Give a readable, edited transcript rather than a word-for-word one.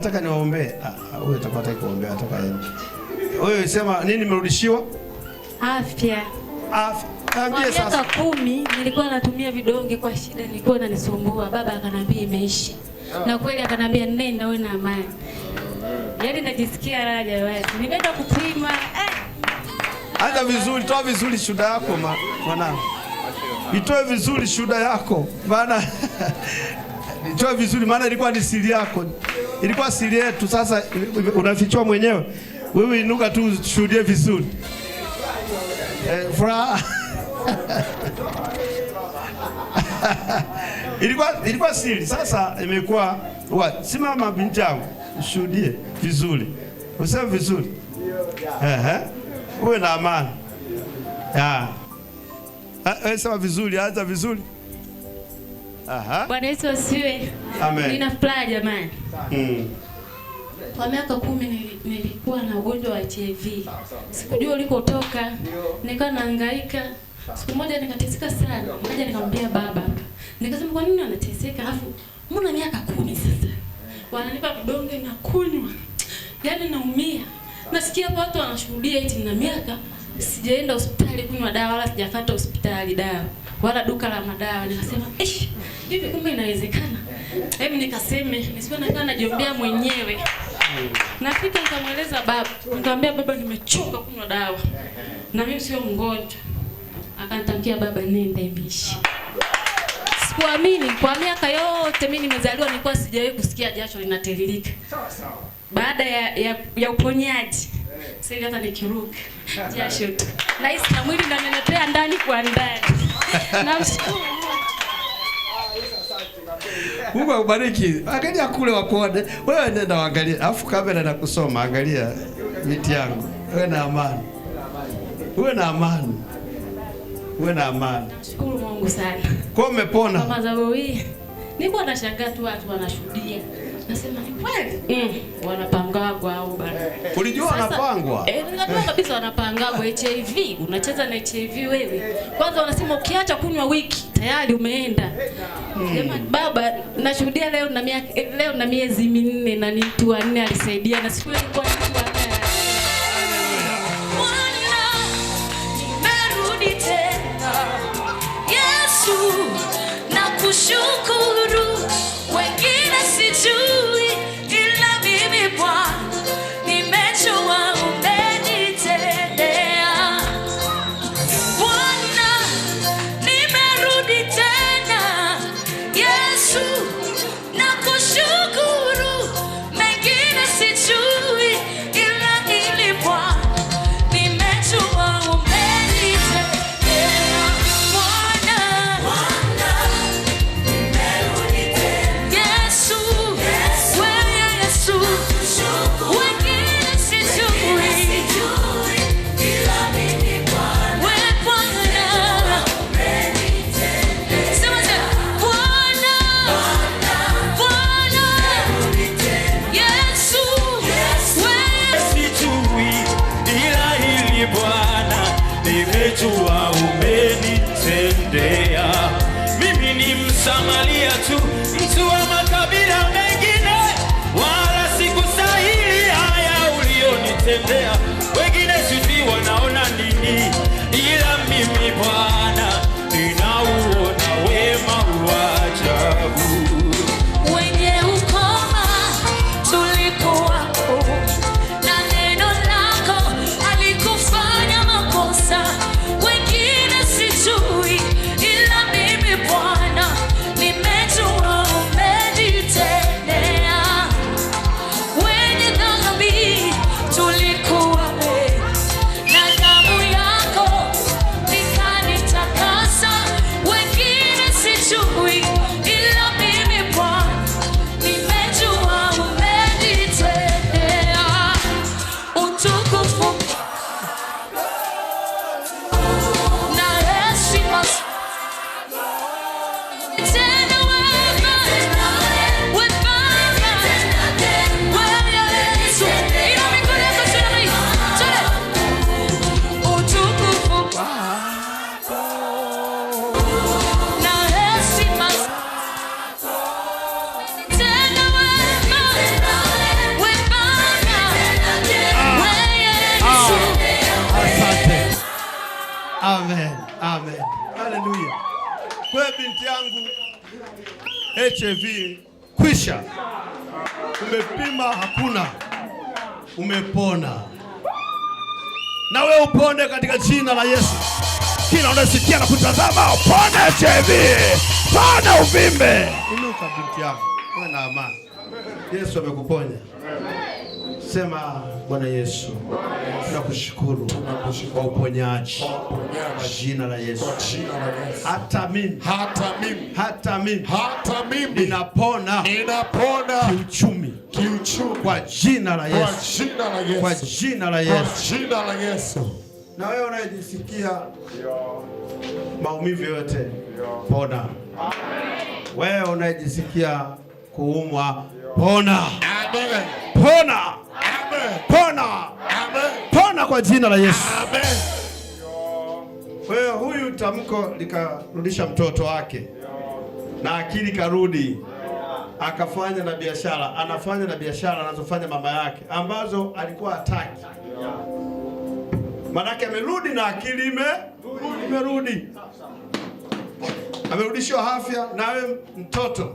Nataka niwaombe. Wewe utapata kuombea nataka yeye. Wewe sema nini mrudishiwa? Afya. Ambie sasa. Miaka 10 nilikuwa natumia vidonge kwa shida, nilikuwa nanisumbua. Baba akanambia imeisha. Na kweli akanambia nenda wewe na amani. Yaani najisikia raha wewe. Nimeenda kupima. Anza vizuri, toa vizuri shuhuda yako mwanangu. Itoe vizuri shuhuda yako. Maana itoe vizuri maana ilikuwa ni siri yako. Ilikuwa siri yetu, sasa unafichwa mwenyewe. Wewe inuka tu shuhudie vizuri. Furaha. Ilikuwa siri. Sasa imekuwa simama binti yangu, shuhudie vizuri. Useme vizuri. Uwe na amani. Sema vizuri, anza vizuri. Bwana Yesu asifiwe. Amen. Nina furaha jamani. Kwa miaka 10 nilikuwa na ugonjwa wa HIV. Sikujua ulikotoka. Nikawa nahangaika. Siku moja nikateseka sana. Moja nikamwambia baba. Nikasema kwa nini anateseka? Alafu mbona miaka 10 sasa? Wananipa vidonge na kunywa. Yaani naumia. Nasikia watu wanashuhudia eti na miaka sijaenda hospitali kunywa dawa wala sijafuata hospitali dawa wala duka la madawa. Nikasema hivi kumbe inawezekana. Hebu nikaseme nisiwe nakaa najiombea mwenyewe. Nafika nikamweleza baba. Nikamwambia baba nimechoka kunywa dawa. Na mimi sio mgonjwa. Akanitamkia baba nenda imeisha. Sikuamini kwa miaka yote mimi nimezaliwa nilikuwa sijawahi kusikia jasho linatiririka. Baada ya uponyaji. Sasa hata nikiruka jasho tu. Nahisi na mwili unanenepea ndani kwa ndani. Namshukuru Mungu akubariki. Angalia kule wakuone. Wewe nenda waangalie. Alafu kamera na kusoma. Angalia miti yangu. Wewe na amani. Uwe na amani. Uwe na amani. Shukuru Mungu sana. Kwa umepona. Mama zangu hii. Niko nashangaa tu watu wanashuhudia. Nasema ni kweli? Wanapangwa au bana. Ulijua wanapangwa? Ninajua kabisa wanapangwa HIV. Unacheza na HIV wewe. Kwanza wanasema ukiacha kunywa wiki tayari umeenda. Jamani baba nashuhudia leo na miezi 4 na ni mtu wa 4 alisaidia na siku ile kwa mtu wa 4. Nimerudi tena. Yesu nakushukuru. Wengine sijui ila mimi Bwana nimejua umenitendea. Bwana nimerudi tena. Yesu nakushukuru. Wengine sijui ila mimi Bwana nimejua umenitendea. Bwana nimerudi tena. Yesu wewe Yesu wengine sijui ila mimi Bwana wewe Bwana umenitendea. Sema tena Bwana Yesu wewe sijui ila hili Bwana nimejua umenitendea. Mimi ni Msamaria tu, mtu wa makabila mengine, wala sikustahili haya ulionitendea. Wengine sijui wanaona nini, ila mimi Bwana ninauona wema wa ajabu. wenye ukoma tulikuwako na neno lako alikufanya makosa. Wengine sijui ila mimi Bwana nimejua Amen. Amen. Haleluya. Kwa binti yangu HIV kwisha. Umepima hakuna. Umepona. Na wewe upone katika jina la Yesu. Kila unasikia na kutazama upone HIV. Pona uvimbe. Inuka binti yangu. Uwe na amani. Yesu amekuponya. Sema Bwana Yesu, tunakushukuru kwa uponyaji kwa jina la Yesu. Hata mimi ninapona kiuchumi kwa jina la Yesu. Kwa jina la Yesu. Na wewe unayejisikia maumivu yote pona. Wewe unayejisikia kuumwa pona. Amen. Pona. Amen. Pona. Amen. Pona kwa jina la Yesu. Amen. Wewe huyu tamko likarudisha mtoto wake na akili karudi, akafanya na biashara, anafanya na biashara anazofanya mama yake ambazo alikuwa hataki. Manake amerudi na akili imerudi. Amerudishwa afya. Nawe mtoto